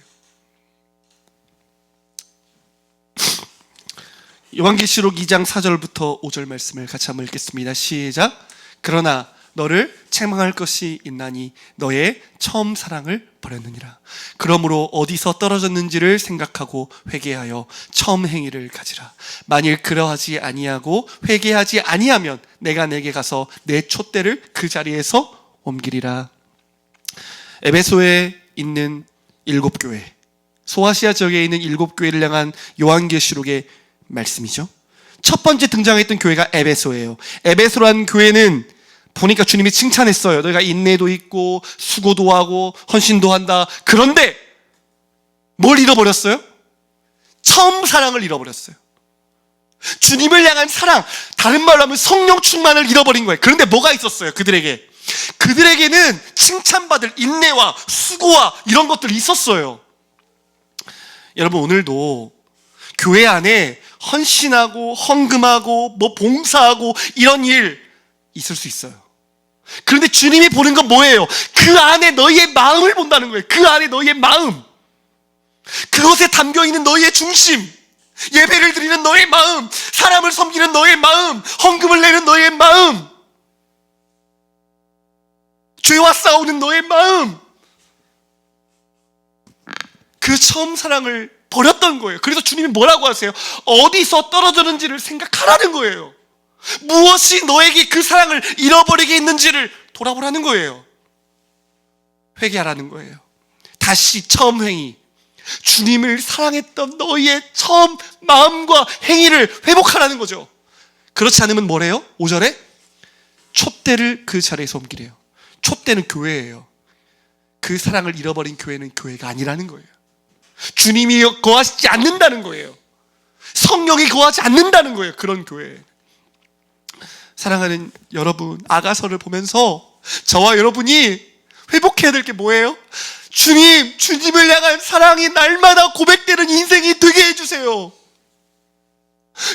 요한계시록 2장 4절부터 5절 말씀을 같이 한번 읽겠습니다. 시작. 그러나 너를 책망할 것이 있나니 너의 처음 사랑을 버렸느니라. 그러므로 어디서 떨어졌는지를 생각하고 회개하여 처음 행위를 가지라. 만일 그러하지 아니하고 회개하지 아니하면 내가 내게 가서 내 촛대를 그 자리에서 옮기리라. 에베소에 있는 7교회, 소아시아 지역에 있는 7교회를 향한 요한계시록의 말씀이죠. 첫 번째 등장했던 교회가 에베소예요. 에베소라는 교회는 보니까 주님이 칭찬했어요. 너희가 인내도 있고 수고도 하고 헌신도 한다. 그런데 뭘 잃어버렸어요? 처음 사랑을 잃어버렸어요. 주님을 향한 사랑, 다른 말로 하면 성령 충만을 잃어버린 거예요. 그런데 뭐가 있었어요? 그들에게는 칭찬받을 인내와 수고와 이런 것들이 있었어요. 여러분, 오늘도 교회 안에 헌신하고 헌금하고 봉사하고 이런 일 있을 수 있어요. 그런데 주님이 보는 건 뭐예요? 그 안에 너희의 마음을 본다는 거예요. 그 안에 너희의 마음, 그것에 담겨있는 너희의 중심, 예배를 드리는 너의 마음, 사람을 섬기는 너의 마음, 헌금을 내는 너의 마음, 죄와 싸우는 너의 마음, 그 처음 사랑을 버렸던 거예요. 그래서 주님이 뭐라고 하세요? 어디서 떨어졌는지를 생각하라는 거예요. 무엇이 너에게 그 사랑을 잃어버리게 했는지를 돌아보라는 거예요. 회개하라는 거예요. 다시 처음 행위, 주님을 사랑했던 너희의 처음 마음과 행위를 회복하라는 거죠. 그렇지 않으면 뭐래요? 5절에 촛대를 그 자리에서 옮기래요. 촛대는 교회예요. 그 사랑을 잃어버린 교회는 교회가 아니라는 거예요. 주님이 거하시지 않는다는 거예요. 성령이 거하지 않는다는 거예요. 그런 교회. 사랑하는 여러분, 아가서를 보면서 저와 여러분이 회복해야 될 게 뭐예요? 주님을 향한 사랑이 날마다 고백되는 인생이 되게 해주세요.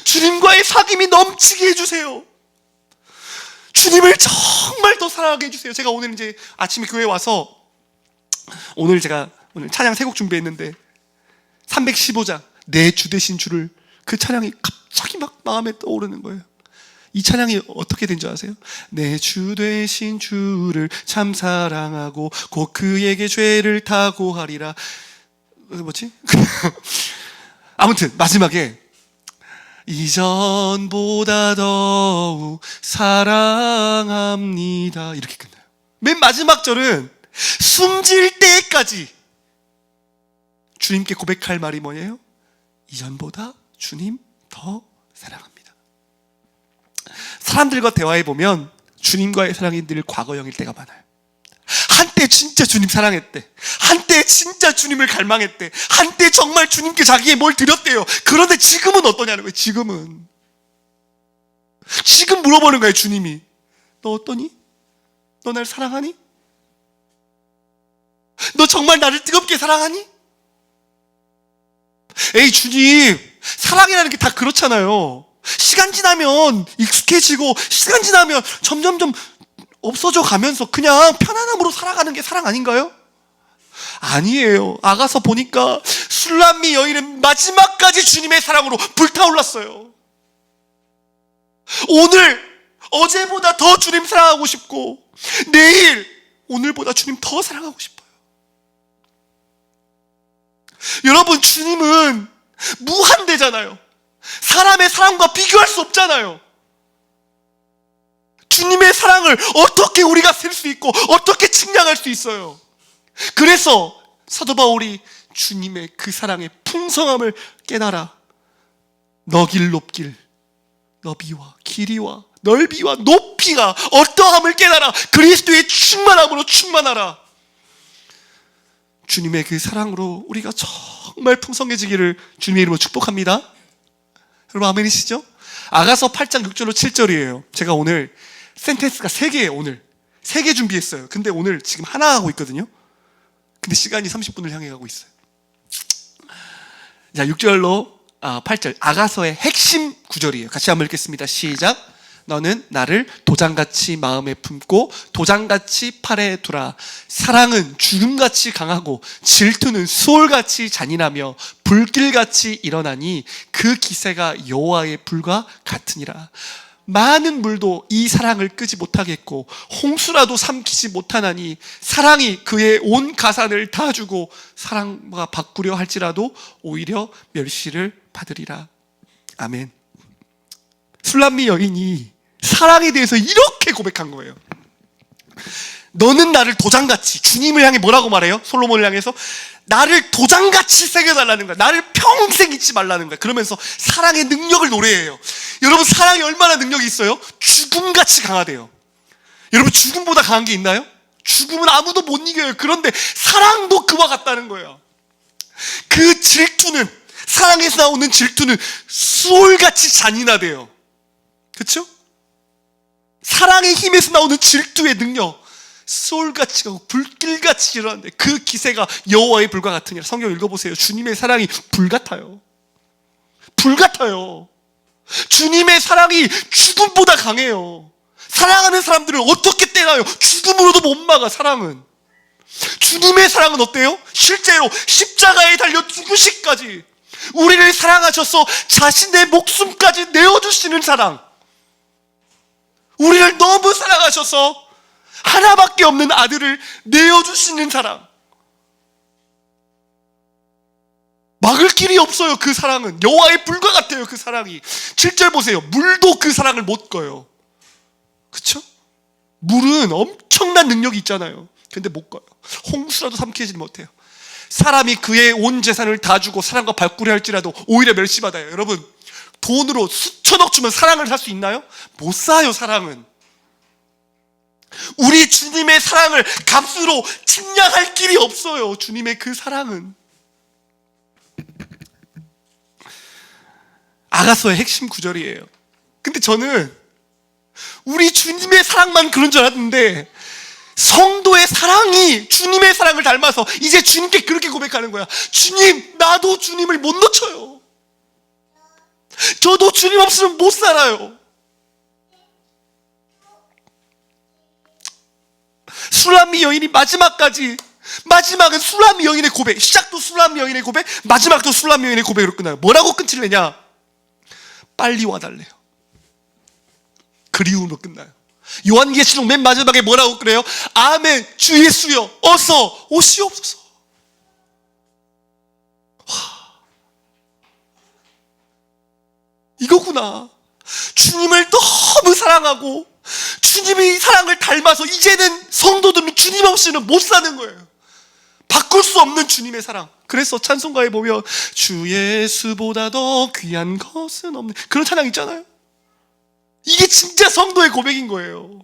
주님과의 사귐이 넘치게 해주세요. 주님을 정말 더 사랑하게 해주세요. 제가 오늘 이제 아침에 교회 와서 오늘 찬양 3곡 준비했는데 315장 내 주 되신 주를, 그 찬양이 갑자기 막 마음에 떠오르는 거예요. 이 찬양이 어떻게 된 줄 아세요? 내 주 되신 주를 참 사랑하고 곧 그에게 죄를 타고하리라. 뭐지? 아무튼 마지막에 이전보다 더욱 사랑합니다 이렇게 끝나요. 맨 마지막 절은 숨질 때까지 주님께 고백할 말이 뭐예요? 이전보다 주님 더 사랑합니다. 사람들과 대화해보면 주님과의 사랑이 늘 과거형일 때가 많아요. 한때 진짜 주님 사랑했대. 한때 진짜 주님을 갈망했대. 한때 정말 주님께 자기의 뭘 드렸대요. 그런데 지금은 어떠냐는 거예요. 지금 물어보는 거예요. 주님이 너 어떠니? 너 날 사랑하니? 너 정말 나를 뜨겁게 사랑하니? 에이 주님, 사랑이라는 게 다 그렇잖아요. 시간 지나면 익숙해지고 시간 지나면 점점점 없어져 가면서 그냥 편안함으로 살아가는 게 사랑 아닌가요? 아니에요. 아가서 보니까 술람미 여인은 마지막까지 주님의 사랑으로 불타올랐어요. 오늘 어제보다 더 주님 사랑하고 싶고 내일 오늘보다 주님 더 사랑하고 싶어요. 여러분, 주님은 무한대잖아요. 사람의 사랑과 비교할 수 없잖아요. 주님의 사랑을 어떻게 우리가 셀 수 있고 어떻게 측량할 수 있어요? 그래서 사도 바울이 주님의 그 사랑의 풍성함을 깨달아 너 길 높길, 너비와 길이와 넓이와 높이가 어떠함을 깨달아 그리스도의 충만함으로 충만하라. 주님의 그 사랑으로 우리가 정말 풍성해지기를 주님의 이름으로 축복합니다. 여러분 아멘이시죠? 아가서 8장 6절로 7절이에요. 제가 오늘 센텐스가 3개예요. 오늘 3개 준비했어요. 근데 오늘 지금 하나 하고 있거든요. 근데 시간이 30분을 향해 가고 있어요. 자, 6절로 8절 아가서의 핵심 구절이에요. 같이 한번 읽겠습니다. 시작. 너는 나를 도장같이 마음에 품고 도장같이 팔에 두라. 사랑은 죽음같이 강하고 질투는 수월같이 잔인하며 불길같이 일어나니 그 기세가 여호와의 불과 같으니라. 많은 물도 이 사랑을 끄지 못하겠고 홍수라도 삼키지 못하나니 사랑이 그의 온 가산을 다 주고 사랑과 바꾸려 할지라도 오히려 멸시를 받으리라. 아멘. 술람미 여인이 사랑에 대해서 이렇게 고백한 거예요. 너는 나를 도장같이, 주님을 향해 뭐라고 말해요? 솔로몬을 향해서 나를 도장같이 새겨달라는 거야. 나를 평생 잊지 말라는 거야. 그러면서 사랑의 능력을 노래해요. 여러분, 사랑이 얼마나 능력이 있어요? 죽음같이 강하대요. 여러분, 죽음보다 강한 게 있나요? 죽음은 아무도 못 이겨요. 그런데 사랑도 그와 같다는 거예요. 그 질투는, 사랑에서 나오는 질투는 수월같이 잔인하대요. 그렇죠? 사랑의 힘에서 나오는 질투의 능력, 소울같이 가고 불길같이 일어나는데 그 기세가 여호와의 불과 같으니라. 성경 읽어보세요. 주님의 사랑이 불 같아요. 불 같아요. 주님의 사랑이 죽음보다 강해요. 사랑하는 사람들을 어떻게 때려요? 죽음으로도 못 막아. 사랑은, 주님의 사랑은 어때요? 실제로 십자가에 달려 죽으시기까지 우리를 사랑하셔서 자신의 목숨까지 내어주시는 사랑, 우리를 너무 사랑하셔서 하나밖에 없는 아들을 내어주시는 사랑, 막을 길이 없어요. 그 사랑은 여호와의 불과 같아요. 그 사랑이. 7절 보세요. 물도 그 사랑을 못 꺼요. 그쵸? 물은 엄청난 능력이 있잖아요. 근데 못 꺼요. 홍수라도 삼키지 못해요. 사람이 그의 온 재산을 다 주고 사랑과 발꾸려 할지라도 오히려 멸시받아요. 여러분, 돈으로 수천억 주면 사랑을 살 수 있나요? 못 사요. 사랑은. 우리 주님의 사랑을 값으로 측량할 길이 없어요. 주님의 그 사랑은. 아가서의 핵심 구절이에요. 근데 저는 우리 주님의 사랑만 그런 줄 알았는데 성도의 사랑이 주님의 사랑을 닮아서 이제 주님께 그렇게 고백하는 거야. 주님, 나도 주님을 못 놓쳐요. 저도 주님 없으면 못 살아요. 술람미 여인이 마지막은 술람미 여인의 고백, 시작도 술람미 여인의 고백, 마지막도 술람미 여인의 고백으로 끝나요. 뭐라고 끝을내냐? 빨리 와달래요. 그리움으로 끝나요. 요한계시록 맨 마지막에 뭐라고 그래요? 아멘, 주 예수여 어서 오시옵소서. 이거구나. 주님을 너무 사랑하고 주님의 사랑을 닮아서 이제는 성도들은 주님 없이는 못 사는 거예요. 바꿀 수 없는 주님의 사랑. 그래서 찬송가에 보면 주 예수보다 더 귀한 것은 없네, 그런 찬양 있잖아요. 이게 진짜 성도의 고백인 거예요.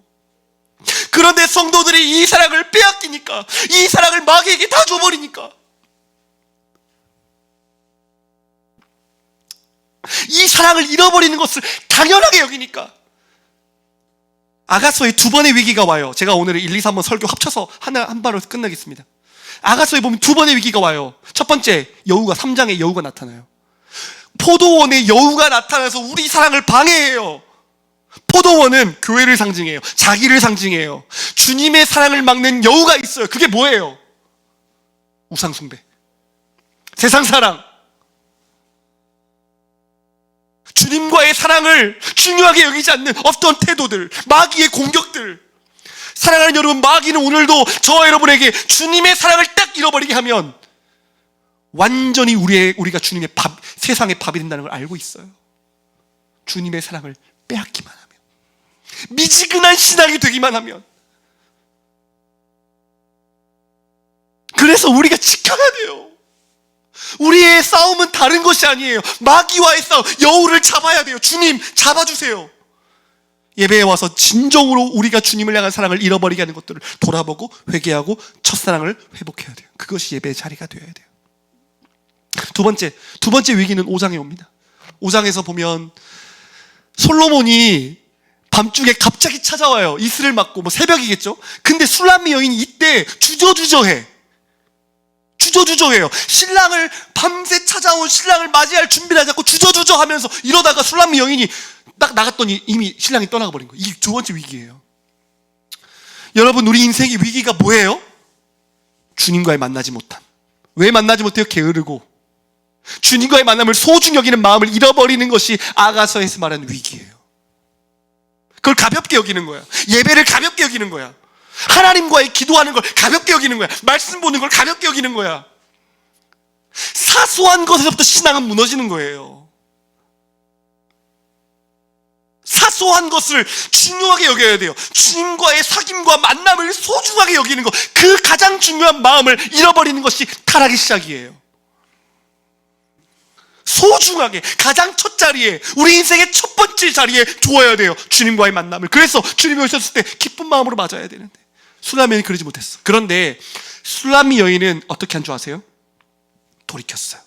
그런데 성도들이 이 사랑을 빼앗기니까, 이 사랑을 마귀에게 다 줘버리니까, 이 사랑을 잃어버리는 것을 당연하게 여기니까 아가서에 두 번의 위기가 와요. 제가 오늘 1, 2, 3번 설교 합쳐서 한 발로 끝내겠습니다. 아가서에 보면 두 번의 위기가 와요. 첫 번째, 여우가, 3장에 여우가 나타나요. 포도원에 여우가 나타나서 우리 사랑을 방해해요. 포도원은 교회를 상징해요. 자기를 상징해요. 주님의 사랑을 막는 여우가 있어요. 그게 뭐예요? 우상숭배, 세상사랑, 주님과의 사랑을 중요하게 여기지 않는 어떤 태도들, 마귀의 공격들. 사랑하는 여러분, 마귀는 오늘도 저와 여러분에게 주님의 사랑을 딱 잃어버리게 하면 완전히 우리가 주님의 세상의 밥이 된다는 걸 알고 있어요. 주님의 사랑을 빼앗기만 하면, 미지근한 신앙이 되기만 하면. 그래서 우리가 지켜야 돼요. 우리의 싸움은 다른 것이 아니에요. 마귀와의 싸움, 여우를 잡아야 돼요. 주님 잡아주세요. 예배에 와서 진정으로 우리가 주님을 향한 사랑을 잃어버리게 하는 것들을 돌아보고 회개하고 첫사랑을 회복해야 돼요. 그것이 예배의 자리가 되어야 돼요. 두 번째 위기는 5장에 옵니다. 5장에서 보면 솔로몬이 밤중에 갑자기 찾아와요. 이슬을 맞고 새벽이겠죠. 근데 술람미 여인이 이때 주저주저해요. 신랑을 밤새 찾아온 신랑을 맞이할 준비를 하지 않고 주저주저하면서 이러다가 술람미 여인이 딱 나갔더니 이미 신랑이 떠나가 버린 거예요. 이게 두 번째 위기예요. 여러분, 우리 인생의 위기가 뭐예요? 주님과의 만나지 못함. 왜 만나지 못해요? 게으르고 주님과의 만남을 소중히 여기는 마음을 잃어버리는 것이 아가서에서 말하는 위기예요. 그걸 가볍게 여기는 거야. 예배를 가볍게 여기는 거야. 하나님과의 기도하는 걸 가볍게 여기는 거야. 말씀 보는 걸 가볍게 여기는 거야. 사소한 것에서부터 신앙은 무너지는 거예요. 사소한 것을 중요하게 여겨야 돼요. 주님과의 사귐과 만남을 소중하게 여기는 것, 그 가장 중요한 마음을 잃어버리는 것이 타락의 시작이에요. 소중하게, 가장 첫 자리에, 우리 인생의 첫 번째 자리에 두어야 돼요. 주님과의 만남을. 그래서 주님이 오셨을 때 기쁜 마음으로 맞아야 되는데 술람미 여인이 그러지 못했어. 그런데 술람미 여인은 어떻게 한 줄 아세요? 돌이켰어요.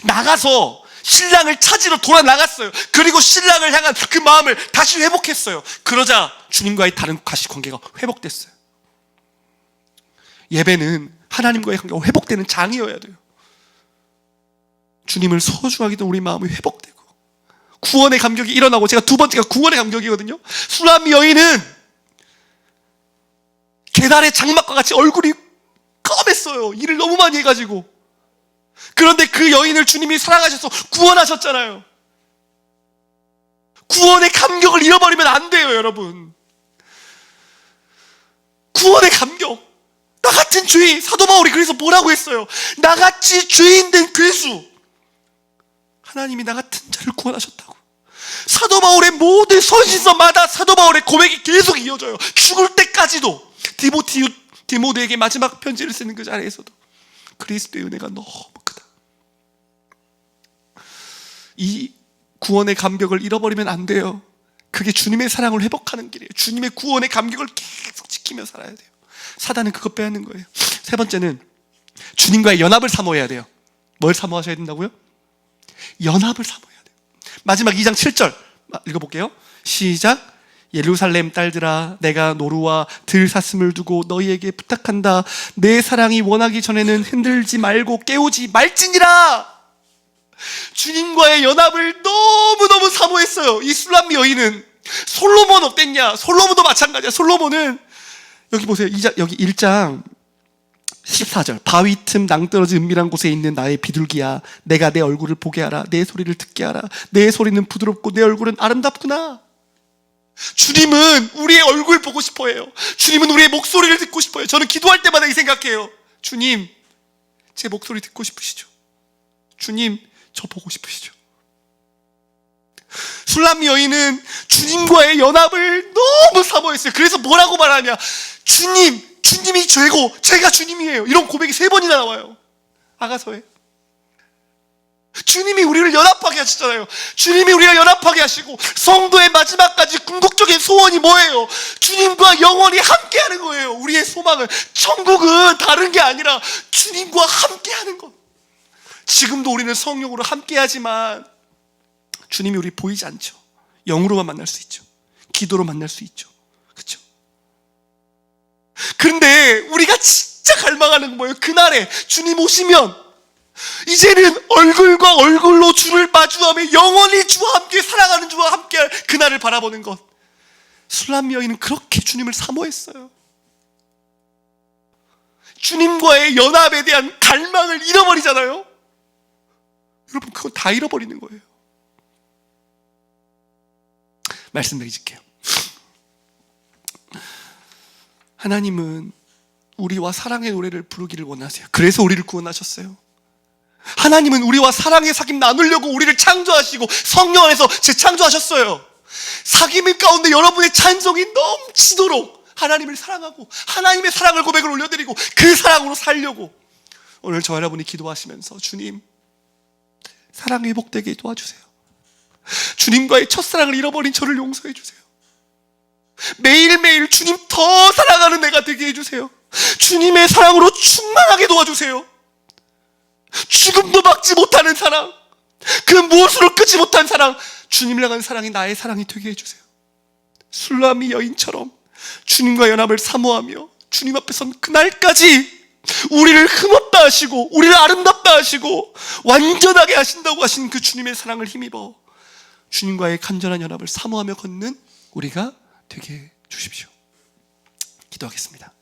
나가서 신랑을 찾으러 돌아 나갔어요. 그리고 신랑을 향한 그 마음을 다시 회복했어요. 그러자 주님과의 다른 다시 관계가 회복됐어요. 예배는 하나님과의 관계가 회복되는 장이어야 돼요. 주님을 소중하게 된 우리 마음이 회복되고 구원의 감격이 일어나고, 제가 두 번째가 구원의 감격이거든요. 술람미 여인은 계달의 장막과 같이 얼굴이 검했어요. 일을 너무 많이 해가지고. 그런데 그 여인을 주님이 사랑하셔서 구원하셨잖아요. 구원의 감격을 잃어버리면 안 돼요, 여러분. 구원의 감격. 나 같은 죄인, 사도 바울이 그래서 뭐라고 했어요? 나같이 죄인 된 괴수, 하나님이 나 같은 자를 구원하셨다고. 사도 바울의 모든 선지서마다 사도 바울의 고백이 계속 이어져요. 죽을 때까지도. 디모데에게 마지막 편지를 쓰는 그 자리에서도 그리스도의 은혜가 너무 크다. 이 구원의 감격을 잃어버리면 안 돼요. 그게 주님의 사랑을 회복하는 길이에요. 주님의 구원의 감격을 계속 지키며 살아야 돼요. 사단은 그거 빼앗는 거예요. 세 번째는 주님과의 연합을 사모해야 돼요. 뭘 사모하셔야 된다고요? 연합을 사모해야 돼요. 마지막 2장 7절 읽어볼게요. 시작. 예루살렘 딸들아, 내가 노루와 들사슴을 두고 너희에게 부탁한다. 내 사랑이 원하기 전에는 흔들지 말고 깨우지 말지니라. 주님과의 연합을 너무너무 사모했어요. 이 술람미 여인은. 솔로몬 어땠냐? 솔로몬도 마찬가지야. 솔로몬은 여기 보세요. 여기 1장 14절. 바위 틈 낭떠러진 은밀한 곳에 있는 나의 비둘기야, 내가 내 얼굴을 보게 하라. 내 소리를 듣게 하라. 내 소리는 부드럽고 내 얼굴은 아름답구나. 주님은 우리의 얼굴 보고 싶어 해요. 주님은 우리의 목소리를 듣고 싶어 해요. 저는 기도할 때마다 이 생각해요. 주님, 제 목소리 듣고 싶으시죠? 주님, 저 보고 싶으시죠? 술람미 여인은 주님과의 연합을 너무 사모했어요. 그래서 뭐라고 말하냐? 주님이 죄고 제가 주님이에요. 이런 고백이 3번이나 나와요. 아가서에. 주님이 우리를 연합하게 하셨잖아요. 주님이 우리를 연합하게 하시고, 성도의 마지막까지 궁극적인 소원이 뭐예요? 주님과 영원히 함께하는 거예요. 우리의 소망은, 천국은 다른 게 아니라 주님과 함께하는 것. 지금도 우리는 성령으로 함께하지만 주님이 우리 보이지 않죠. 영으로만 만날 수 있죠. 기도로 만날 수 있죠. 그렇죠? 그런데 우리가 진짜 갈망하는 건 뭐예요? 그날에 주님 오시면 이제는 얼굴과 얼굴로 주를 마주하며 영원히 주와 함께 사랑하는 주와 함께할 그날을 바라보는 것. 술람미 여인은 그렇게 주님을 사모했어요. 주님과의 연합에 대한 갈망을 잃어버리잖아요. 여러분, 그거 다 잃어버리는 거예요. 말씀 드릴게요. 하나님은 우리와 사랑의 노래를 부르기를 원하세요. 그래서 우리를 구원하셨어요. 하나님은 우리와 사랑의 사귐 나누려고 우리를 창조하시고 성령 안에서 재창조하셨어요. 사귐 가운데 여러분의 찬송이 넘치도록 하나님을 사랑하고 하나님의 사랑을 고백을 올려드리고 그 사랑으로 살려고 오늘 저 여러분이 기도하시면서 주님, 사랑 회복되게 도와주세요. 주님과의 첫사랑을 잃어버린 저를 용서해 주세요. 매일매일 주님 더 사랑하는 내가 되게 해주세요. 주님의 사랑으로 충만하게 도와주세요. 죽음도 막지 못하는 사랑, 그 무엇으로 끄지 못한 사랑, 주님을 향한 사랑이 나의 사랑이 되게 해주세요. 술람이 여인처럼 주님과 연합을 사모하며 주님 앞에 선 그날까지 우리를 흠없다 하시고 우리를 아름답다 하시고 완전하게 하신다고 하신 그 주님의 사랑을 힘입어 주님과의 간절한 연합을 사모하며 걷는 우리가 되게 해 주십시오. 기도하겠습니다.